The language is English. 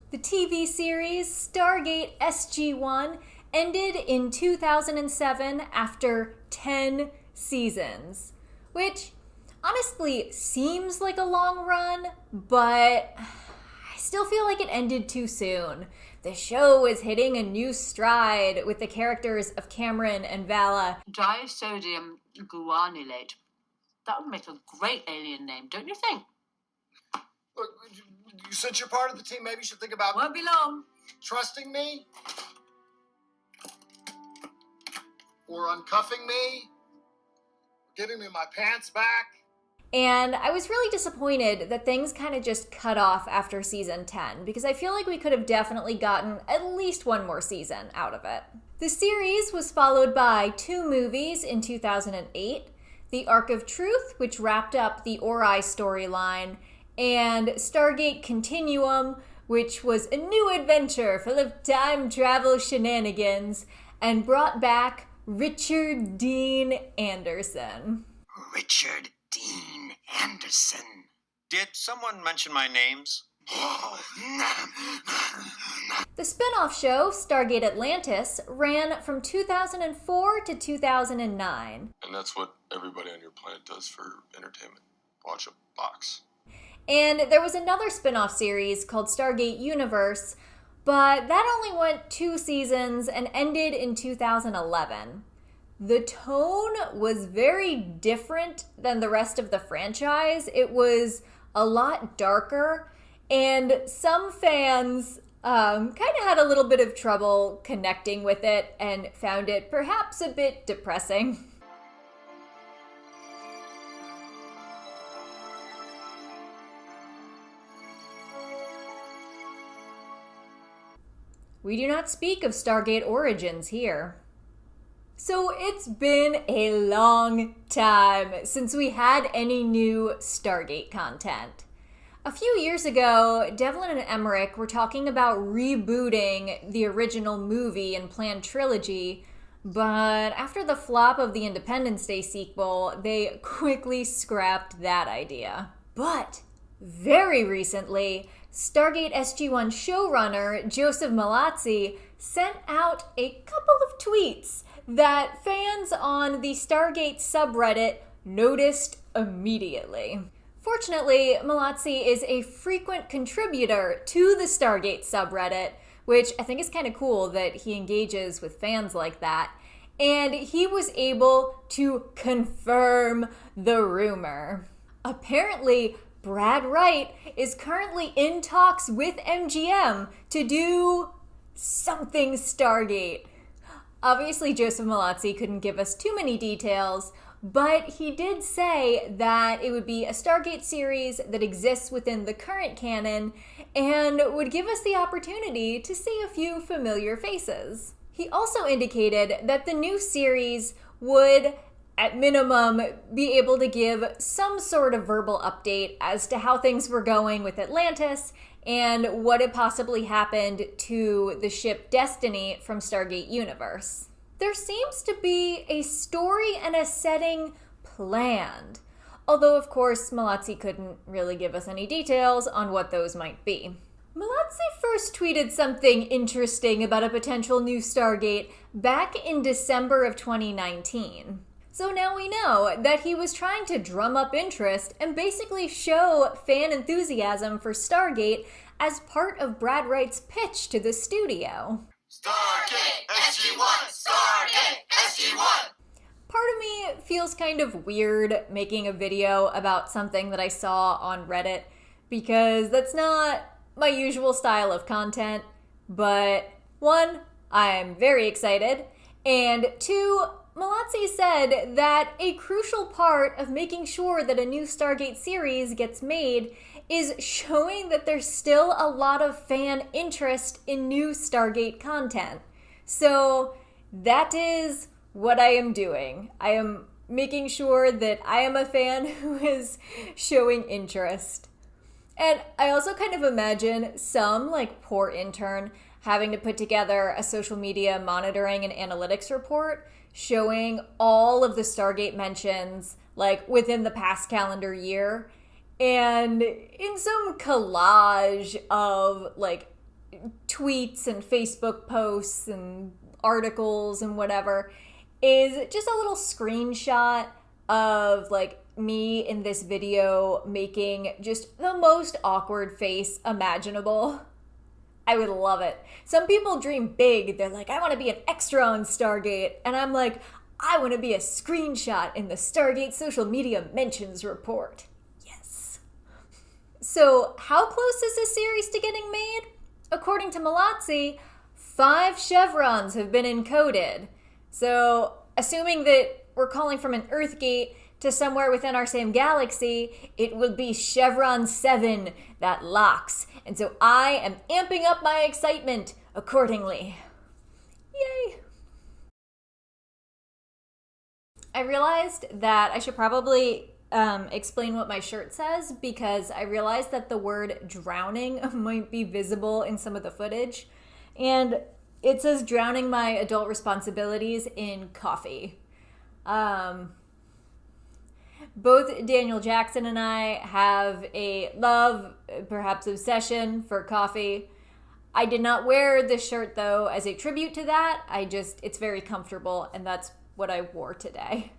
The TV series Stargate SG-1 ended in 2007 after 10 seasons, which honestly seems like a long run, but I still feel like it ended too soon. The show is hitting a new stride with the characters of Cameron and Vala. Disodium guanylate. That would make a great alien name, don't you think? Look, since you're part of the team, maybe you should think about... Won't be long. Trusting me? Or uncuffing me? Giving me my pants back? And I was really disappointed that things kind of just cut off after season 10, because I feel like we could have definitely gotten at least one more season out of it. The series was followed by 2 movies in 2008, The Ark of Truth, which wrapped up the Ori storyline, and Stargate Continuum, which was a new adventure full of time travel shenanigans, and brought back Richard Dean Anderson. Richard Dean Anderson. Did someone mention my names? The spin-off show, Stargate Atlantis, ran from 2004 to 2009. And that's what everybody on your planet does for entertainment. Watch a box. And there was another spin-off series called Stargate Universe, but that only went 2 seasons and ended in 2011. The tone was very different than the rest of the franchise. It was a lot darker, and some fans kind of had a little bit of trouble connecting with it and found it perhaps a bit depressing. We do not speak of Stargate Origins here. So it's been a long time since we had any new Stargate content. A few years ago, Devlin and Emmerich were talking about rebooting the original movie and planned trilogy, but after the flop of the Independence Day sequel, they quickly scrapped that idea. But very recently, Stargate SG-1 showrunner Joseph Mallozzi sent out a couple of tweets that fans on the Stargate subreddit noticed immediately. Fortunately, Mallozzi is a frequent contributor to the Stargate subreddit, which I think is kind of cool that he engages with fans like that, and he was able to confirm the rumor. Apparently, Brad Wright is currently in talks with MGM to do something Stargate. Obviously, Joseph Mallozzi couldn't give us too many details, but he did say that it would be a Stargate series that exists within the current canon and would give us the opportunity to see a few familiar faces. He also indicated that the new series would, at minimum, be able to give some sort of verbal update as to how things were going with Atlantis and what had possibly happened to the ship Destiny from Stargate Universe. There seems to be a story and a setting planned, although of course Mallozzi couldn't really give us any details on what those might be. Mallozzi first tweeted something interesting about a potential new Stargate back in December of 2019. So now we know that he was trying to drum up interest and basically show fan enthusiasm for Stargate as part of Brad Wright's pitch to the studio. Stargate SG-1! Stargate SG-1! Part of me feels kind of weird making a video about something that I saw on Reddit because that's not my usual style of content, but 1, I'm very excited, and 2, Mallozzi said that a crucial part of making sure that a new Stargate series gets made is showing that there's still a lot of fan interest in new Stargate content. So that is what I am doing. I am making sure that I am a fan who is showing interest. And I also kind of imagine some, poor intern having to put together a social media monitoring and analytics report showing all of the Stargate mentions, within the past calendar year. And in some collage of, tweets and Facebook posts and articles and whatever is just a little screenshot of like me in this video making just the most awkward face imaginable. I would love it. Some people dream big. They're like, I want to be an extra on Stargate. And I'm like, I want to be a screenshot in the Stargate social media mentions report. Yes. So how close is this series to getting made? According to Mallozzi, 5 chevrons have been encoded. So assuming that we're calling from an Earthgate to somewhere within our same galaxy, it will be Chevron 7 that locks. And so I am amping up my excitement accordingly. Yay! I realized that I should probably explain what my shirt says, because I realized that the word drowning might be visible in some of the footage. And it says drowning my adult responsibilities in coffee. Both Daniel Jackson and I have a love, perhaps obsession, for coffee. I did not wear this shirt though as a tribute to that. It's very comfortable, and that's what I wore today.